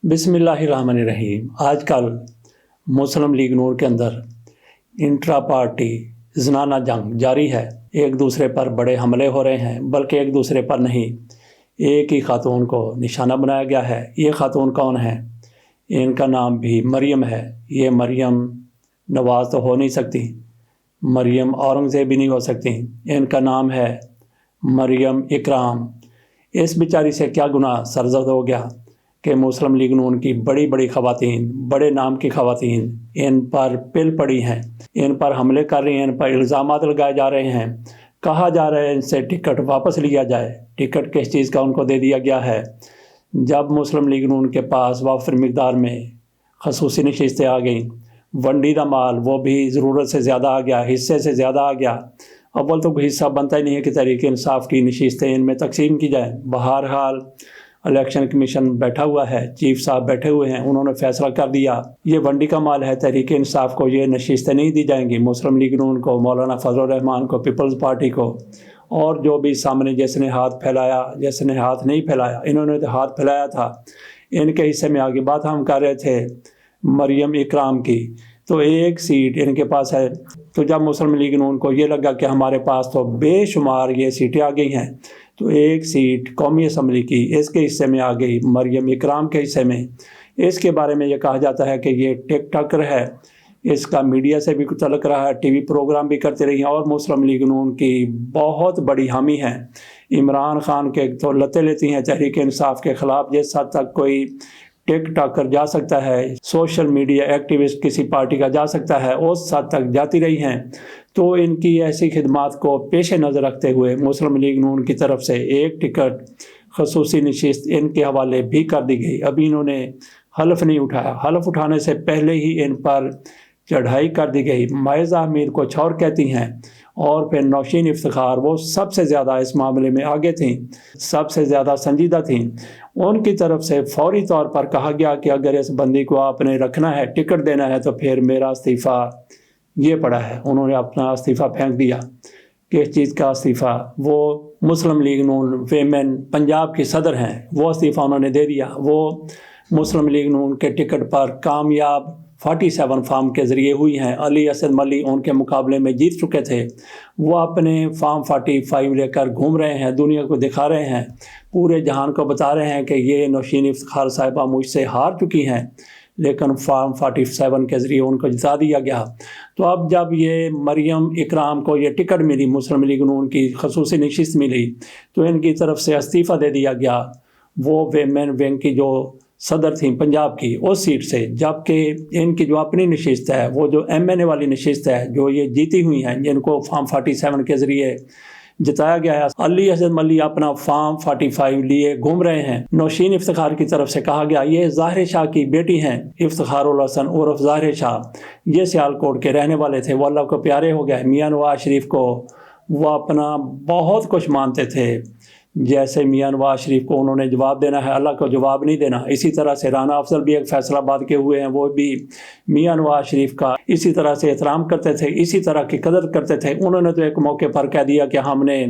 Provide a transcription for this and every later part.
بسم اللہ الرحمن الرحیم۔ آج کل مسلم لیگ نون کے اندر انٹرا پارٹی زنانہ جنگ جاری ہے۔ ایک دوسرے پر بڑے حملے ہو رہے ہیں، بلکہ ایک دوسرے پر نہیں، ایک ہی خاتون کو نشانہ بنایا گیا ہے۔ یہ خاتون کون ہے؟ ان کا نام بھی مریم ہے۔ یہ مریم نواز تو ہو نہیں سکتی، مریم اورنگزیب بھی نہیں ہو سکتی۔ ان کا نام ہے مریم اکرام۔ اس بیچاری سے کیا گناہ سرزد ہو گیا کہ مسلم لیگ نون کی بڑی بڑی خواتین، بڑے نام کی خواتین ان پر پل پڑی ہیں، ان پر حملے کر رہی ہیں، ان پر الزامات لگائے جا رہے ہیں۔ کہا جا رہا ہے ان سے ٹکٹ واپس لیا جائے۔ ٹکٹ کس چیز کا ان کو دے دیا گیا ہے؟ جب مسلم لیگ نون کے پاس وافر مقدار میں خصوصی نشستیں آ گئیں، ونڈیدہ مال وہ بھی ضرورت سے زیادہ آ گیا، حصے سے زیادہ آ گیا۔ اول تو کوئی حصہ بنتا ہی نہیں ہے کہ تحریک انصاف کی نشستیں ان میں تقسیم کی جائیں۔ بہرحال الیکشن کمیشن بیٹھا ہوا ہے، چیف صاحب بیٹھے ہوئے ہیں، انہوں نے فیصلہ کر دیا یہ ونڈی کا مال ہے، تحریک انصاف کو یہ نشستیں نہیں دی جائیں گی، مسلم لیگ نون کو، مولانا فضل الرحمان کو، پیپلز پارٹی کو، اور جو بھی سامنے جس نے ہاتھ پھیلایا، جس نے ہاتھ نہیں پھیلایا، انہوں نے تو ہاتھ پھیلایا تھا، ان کے حصے میں آگے بات ہم کر رہے تھے مریم اکرام کی، تو ایک سیٹ ان کے پاس ہے۔ تو جب مسلم لیگ نون کو یہ لگا کہ ہمارے پاس تو بے شمار یہ سیٹیں آ گئی ہیں، تو ایک سیٹ قومی اسمبلی کی اس کے حصے میں آ گئی، مریم اکرام کے حصے میں۔ اس کے بارے میں یہ کہا جاتا ہے کہ یہ ٹک ٹاکر ہے، اس کا میڈیا سے بھی تعلق رہا ہے، ٹی وی پروگرام بھی کرتے رہی ہیں، اور مسلم لیگ نون کی بہت بڑی حامی ہیں۔ عمران خان کے تو لتے لیتی ہیں تحریک انصاف کے خلاف، جس حد تک کوئی ٹک ٹاکر جا سکتا ہے، سوشل میڈیا ایکٹیوسٹ کسی پارٹی کا جا سکتا ہے، اس حد تک جاتی رہی ہیں۔ تو ان کی ایسی خدمات کو پیش نظر رکھتے ہوئے مسلم لیگ نون کی طرف سے ایک ٹکٹ خصوصی نشست ان کے حوالے بھی کر دی گئی۔ ابھی انہوں نے حلف نہیں اٹھایا، حلف اٹھانے سے پہلے ہی ان پر چڑھائی کر دی گئی۔ مائزہ امیر کو چھور کہتی ہیں، اور پھر نوشین افتخار وہ سب سے زیادہ اس معاملے میں آگے تھیں، سب سے زیادہ سنجیدہ تھیں۔ ان کی طرف سے فوری طور پر کہا گیا کہ اگر اس بندی کو آپ نے رکھنا ہے، ٹکٹ دینا ہے، تو پھر میرا استعفیٰ یہ پڑا ہے۔ انہوں نے اپنا استعفیٰ پھینک دیا۔ کس چیز کا استعفیٰ؟ وہ مسلم لیگ نون ویمن پنجاب کی صدر ہیں، وہ استعفیٰ انہوں نے دے دیا۔ وہ مسلم لیگ نون کے ٹکٹ پر کامیاب 47 فارم کے ذریعے ہوئی ہیں۔ علی اسد ملی ان کے مقابلے میں جیت چکے تھے، وہ اپنے فارم 45 لے کر گھوم رہے ہیں، دنیا کو دکھا رہے ہیں، پورے جہان کو بتا رہے ہیں کہ یہ نوشین افتخار صاحبہ مجھ سے ہار چکی ہیں، لیکن فارم 47 کے ذریعے ان کو جتا دیا گیا۔ تو اب جب یہ مریم اکرام کو یہ ٹکٹ ملی، مسلم لیگ نون کی خصوصی نشست ملی، تو ان کی طرف سے استعفیٰ دے دیا گیا۔ وہ ویمن ونگ کی جو صدر تھیں پنجاب کی، اس سیٹ سے، جبکہ ان کی جو اپنی نشست ہے، وہ جو ایم این اے والی نشست ہے، جو یہ جیتی ہوئی ہیں، جن کو فارم 47 کے ذریعے جتایا گیا ہے، علی اسد ملی اپنا فارم 45 لیے گھوم رہے ہیں۔ نوشین افتخار کی طرف سے کہا گیا یہ ظاہر شاہ کی بیٹی ہیں، افتخار الحسن عرف ظاہر شاہ، یہ سیالکوٹ کے رہنے والے تھے، وہ اللہ کو پیارے ہو گئے۔ میاں نواز شریف کو وہ اپنا بہت کچھ مانتے تھے، جیسے میاں نواز شریف کو انہوں نے جواب دینا ہے، اللہ کو جواب نہیں دینا۔ اسی طرح سے رانا افضل بھی ایک فیصل آباد کے ہوئے ہیں، وہ بھی میاں نواز شریف کا اسی طرح سے احترام کرتے تھے، اسی طرح کی قدر کرتے تھے۔ انہوں نے تو ایک موقع پر کہہ دیا کہ ہم نے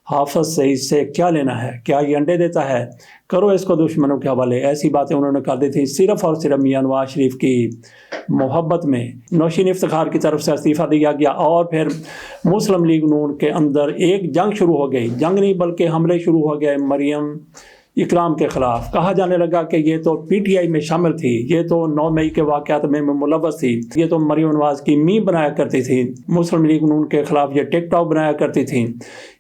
حافظ سے اس سے کیا لینا ہے، کیا یہ انڈے دیتا ہے، کرو اس کو دشمنوں کے حوالے۔ ایسی باتیں انہوں نے کر دی تھیں، صرف اور صرف میاں نواز شریف کی محبت میں۔ نوشین افتخار کی طرف سے استعفیٰ دیا گیا، اور پھر مسلم لیگ نون کے اندر ایک جنگ شروع ہو گئی، جنگ نہیں بلکہ حملے شروع ہو گئے مریم اکرام کے خلاف۔ کہا جانے لگا کہ یہ تو پی ٹی آئی میں شامل تھی، یہ تو 9 مئی کے واقعات میں ملوث تھی، یہ تو مریم نواز کی میم بنایا کرتی تھی، مسلم لیگ نون کے خلاف یہ ٹک ٹاک بنایا کرتی تھی۔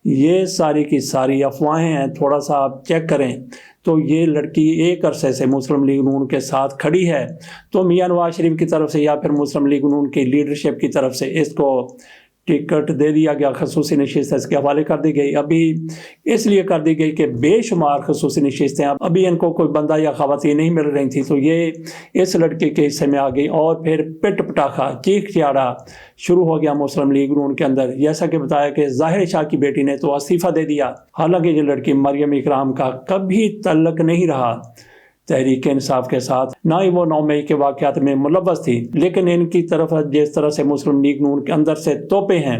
یہ ساری کی ساری افواہیں ہیں، تھوڑا سا آپ چیک کریں تو یہ لڑکی ایک عرصے سے مسلم لیگ نون کے ساتھ کھڑی ہے، تو میاں نواز شریف کی طرف سے یا پھر مسلم لیگ نون کی لیڈرشپ کی طرف سے اس کو ٹکٹ دے دیا گیا، خصوصی نشست اس کے حوالے کر دی گئی۔ ابھی اس لیے کر دی گئی کہ بے شمار خصوصی نشستیں ابھی ان کو کوئی بندہ یا خواتین نہیں مل رہی تھیں، تو یہ اس لڑکے کے حصے میں آ گئی، اور پھر پٹ پٹاخہ چیخ چیاڑا شروع ہو گیا مسلم لیگ نون کے اندر۔ جیسا کہ بتایا کہ ظاہر شاہ کی بیٹی نے تو استعفیٰ دے دیا، حالانکہ یہ لڑکی مریم اکرام کا کبھی تعلق نہیں رہا تحریک انصاف کے ساتھ، نہ ہی وہ 9 مئی کے واقعات میں ملوث تھی، لیکن ان کی طرف جس طرح سے مسلم لیگ نون کے اندر سے توپے ہیں،